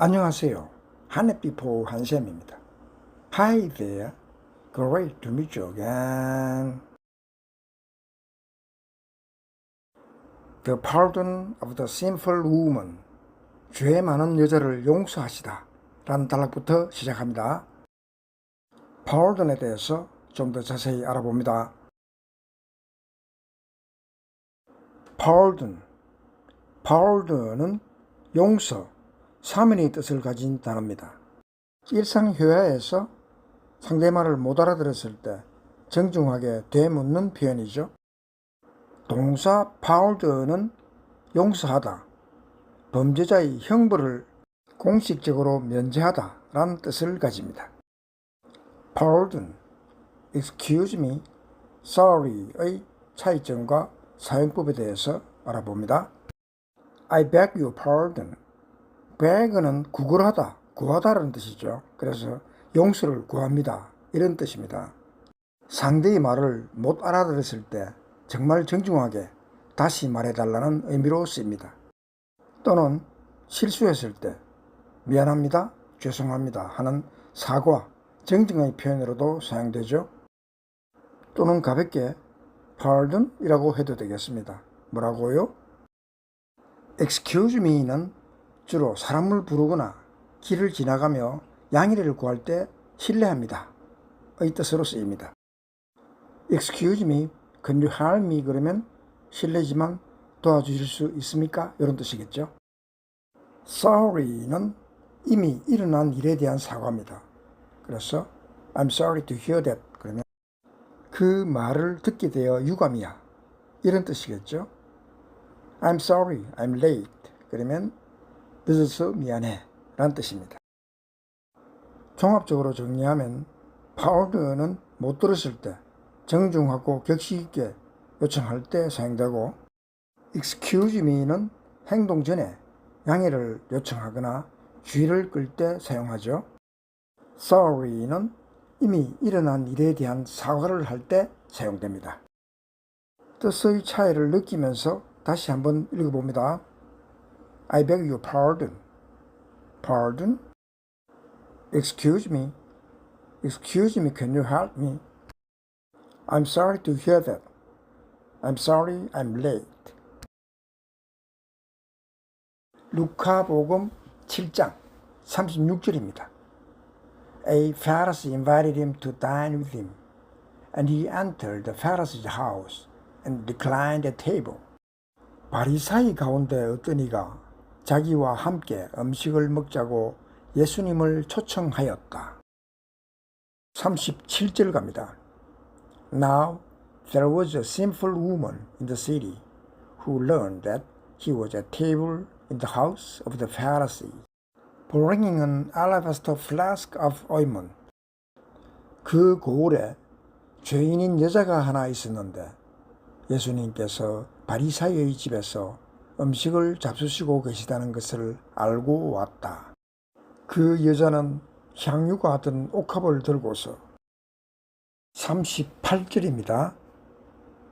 안녕하세요. 하네피포 한샘입니다. Hi there. Great to meet you again. The pardon of the sinful woman. 죄 많은 여자를 용서하시다. 라는 단락부터 시작합니다. pardon에 대해서 좀 더 자세히 알아봅니다. pardon은 용서, 사면의 뜻을 가진 단어입니다. 일상회화에서 상대말을 못 알아들었을 때 정중하게 되묻는 표현이죠. 동사 pardon은 용서하다, 범죄자의 형벌을 공식적으로 면제하다 라는 뜻을 가집니다. pardon, excuse me, sorry의 차이점과 사용법에 대해서 알아봅니다. I beg your pardon. beg는 구걸하다, 구하다라는 뜻이죠. 그래서 용서를 구합니다. 이런 뜻입니다. 상대의 말을 못 알아들었을 때 정말 정중하게 다시 말해달라는 의미로 쓰입니다. 또는 실수했을 때 미안합니다, 죄송합니다 하는 사과, 정중의 표현으로도 사용되죠. 또는 가볍게 pardon 이라고 해도 되겠습니다. 뭐라고요? excuse me는 주로 사람을 부르거나 길을 지나가며 양해를 구할 때 실례합니다 의 뜻으로 쓰입니다. Excuse me, can you help me? 그러면 실례지만 도와주실 수 있습니까? 이런 뜻이겠죠. Sorry는 이미 일어난 일에 대한 사과입니다. 그래서 I'm sorry to hear that. 그러면 그 말을 듣게 되어 유감이야. 이런 뜻이겠죠. I'm sorry, I'm late. 그러면 늦어서 미안해 라는 뜻입니다. 종합적으로 정리하면 pardon은 못 들었을 때 정중하고 격식 있게 요청할 때 사용되고, excuse me는 행동 전에 양해를 요청하거나 주의를 끌 때 사용하죠. sorry는 이미 일어난 일에 대한 사과를 할 때 사용됩니다. 뜻의 차이를 느끼면서 다시 한번 읽어봅니다. I beg your pardon. Pardon. Excuse me. Excuse me, can you help me? I'm sorry to hear that. I'm sorry, I'm late. 루카복음 7장 36절입니다. A Pharisee invited him to dine with him, and he entered the Pharisee's house and reclined at table. 바리사이 가운데 어떤 이가 자기와 함께 음식을 먹자고 예수님을 초청하였다. 37절 갑니다. Now there was a sinful woman in the city who learned that he was at table in the house of the Pharisee, bringing an alabaster flask of ointment. 그 고을에 죄인인 여자가 하나 있었는데 예수님께서 바리사이의 집에서 음식을 잡수시고 계시다는 것을 알고 왔다. 그 여자는 향유가 든 옥합을 들고서 38절입니다.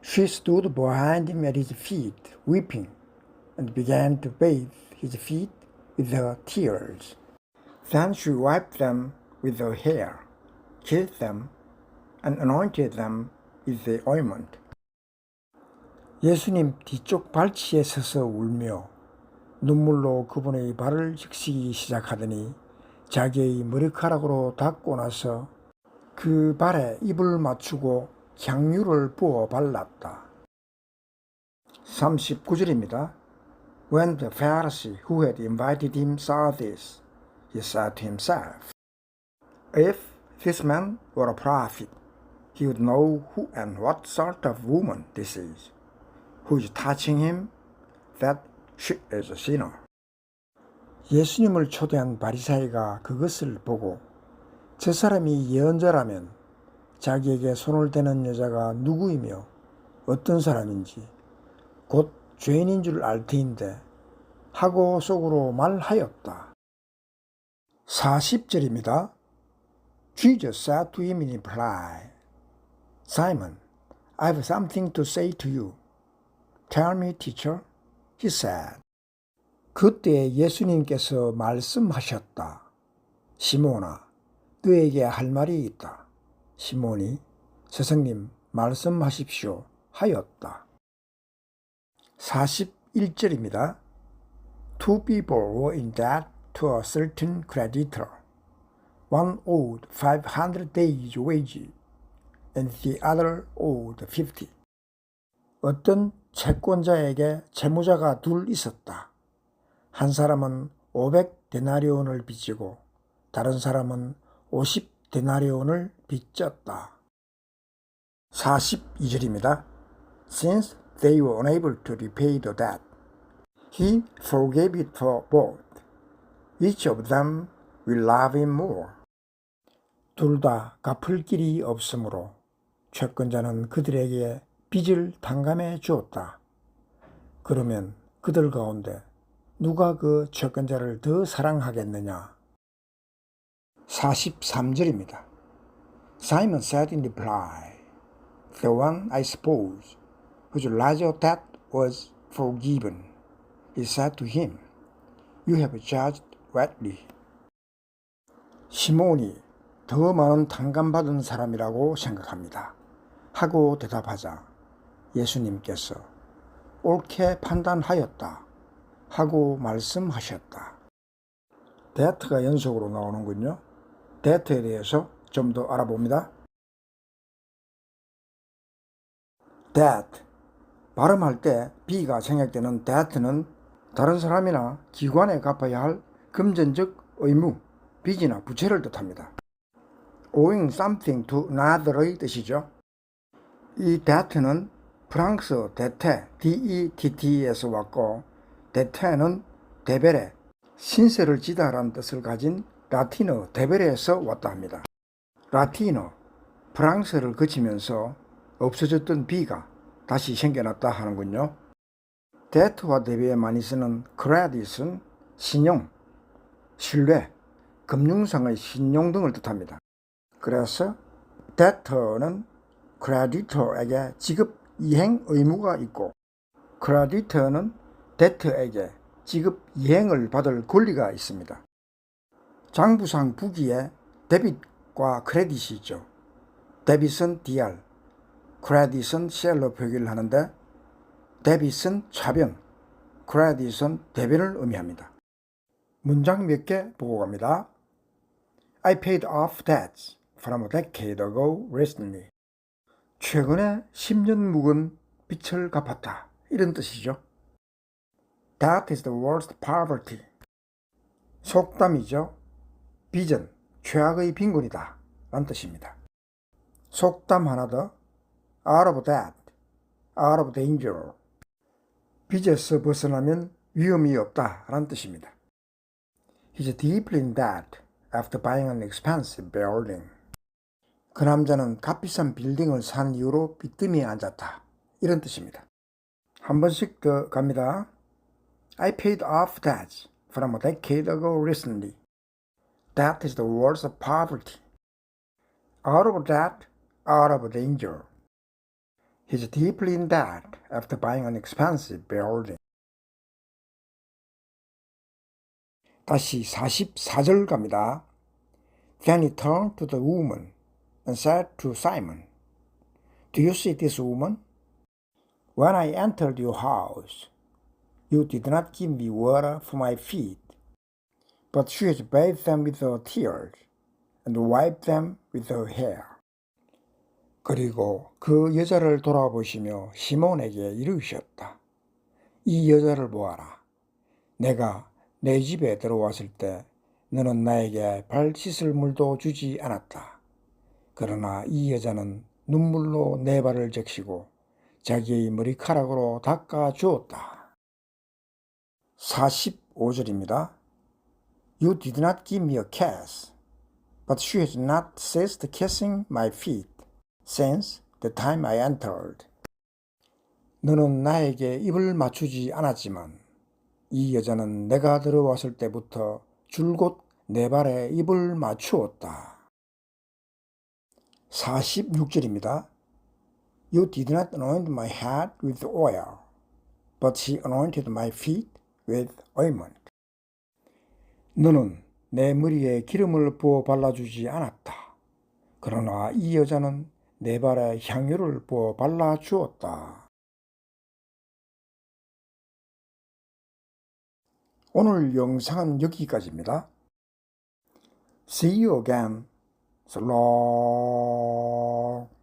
She stood behind him at his feet, weeping, and began to bathe his feet with her tears. Then she wiped them with her hair, kissed them, and anointed them with the ointment. 예수님 뒤쪽 발치에 서서 울며 눈물로 그분의 발을 적시기 시작하더니 자기의 머리카락으로 닦고 나서 그 발에 입을 맞추고 향유를 부어 발랐다. 39절입니다. When the Pharisee who had invited him saw this, he said to himself, If this man were a prophet, he would know who and what sort of woman this is, who is touching him, that she is a sinner. 예수님을 초대한 바리사이가 그것을 보고 저 사람이 예언자라면 자기에게 손을 대는 여자가 누구이며 어떤 사람인지 곧 죄인인 줄 알 터인데 하고 속으로 말하였다. 40절입니다. Jesus said to him in reply, Simon, I have something to say to you. Tell me, teacher, he said. 그때 예수님께서 말씀하셨다. 시몬아, 너에게 할 말이 있다. 시몬이 스승님 말씀하십시오 하였다. 41절입니다. Two people were in debt to a certain creditor. One owed 500 days' wages and the other owed 50. 어떤 채권자에게 채무자가 둘 있었다. 한 사람은 500데나리온을 빚지고 다른 사람은 50데나리온을 빚졌다. 42절입니다. Since they were unable to repay the debt, he forgave it for both. Each of them will love him more. 둘 다 갚을 길이 없으므로 채권자는 그들에게 빚을 탕감해 주었다. 그러면 그들 가운데 누가 그 채권자를 더 사랑하겠느냐? 43절입니다. Simon said in reply, The one, I suppose, whose larger debt was forgiven. He said to him, You have judged rightly. 시몬이 더 많은 탕감받은 사람이라고 생각합니다. 하고 대답하자 예수님께서 옳게 판단하였다 하고 말씀하셨다. 데트가 연속으로 나오는군요. 데트에 대해서 좀 더 알아봅니다. debt, 발음할 때 B가 생략되는 debt는 다른 사람이나 기관에 갚아야 할 금전적 의무, 빚이나 부채를 뜻합니다. owing something to another의 뜻이죠. 이 debt는 프랑스 데테, DETT에서 왔고 데테는 데베레, 신세를 지다라는 뜻을 가진 라틴어 데베레에서 왔다 합니다. 라틴어, 프랑스를 거치면서 없어졌던 B가 다시 생겨났다 하는군요. 데트와 대비해 많이 쓰는 크레딧은 신용, 신뢰, 금융상의 신용 등을 뜻합니다. 그래서 데터는 크레디터에게 지급 이행 의무가 있고 크레디터는 데터에게 지급 이행을 받을 권리가 있습니다. 장부상 부기에 데빗과 크레딧이 있죠. 데빗은 DR, 크레딧은 셀로 표기를 하는데 데빗은 차변, 크레딧은 대변을 의미합니다. 문장 몇 개 보고 갑니다. I paid off debts from a decade ago recently. 최근에 10년 묵은 빚을 갚았다. 이런 뜻이죠. That is the worst poverty. 속담이죠. 빚은 최악의 빈곤이다. 라는 뜻입니다. 속담 하나 더. Out of debt, out of danger. 빚에서 벗어나면 위험이 없다. 라는 뜻입니다. He's deeply in debt after buying an expensive building. 그 남자는 값비싼 빌딩을 산 이후로 빚더미에 앉았다. 이런 뜻입니다. 한 번씩 더 갑니다. I paid off debts from a decade ago recently. That is the worst of poverty. Out of debt, out of danger. He's deeply in debt after buying an expensive building. 다시 44절 갑니다. Then he turned to the woman and said to Simon, Do you see this woman? When I entered your house, you did not give me water for my feet, but she has bathed them with her tears and wiped them with her hair. 그리고 그 여자를 돌아보시며 시몬에게 이르셨다. 이 여자를 보아라. 내가 내 집에 들어왔을 때 너는 나에게 발 씻을 물도 주지 않았다. 그러나 이 여자는 눈물로 내 발을 적시고 자기의 머리카락으로 닦아 주었다. 45절입니다. You did not give me a kiss, but she has not ceased kissing my feet since the time I entered. 너는 나에게 입을 맞추지 않았지만 이 여자는 내가 들어왔을 때부터 줄곧 내 발에 입을 맞추었다. 46절입니다. You did not anoint my head with oil, but she anointed my feet with ointment. 너는 내 머리에 기름을 부어 발라주지 않았다. 그러나 이 여자는 내 발에 향유를 부어 발라주었다. 오늘 영상은 여기까지입니다. See you again. So long.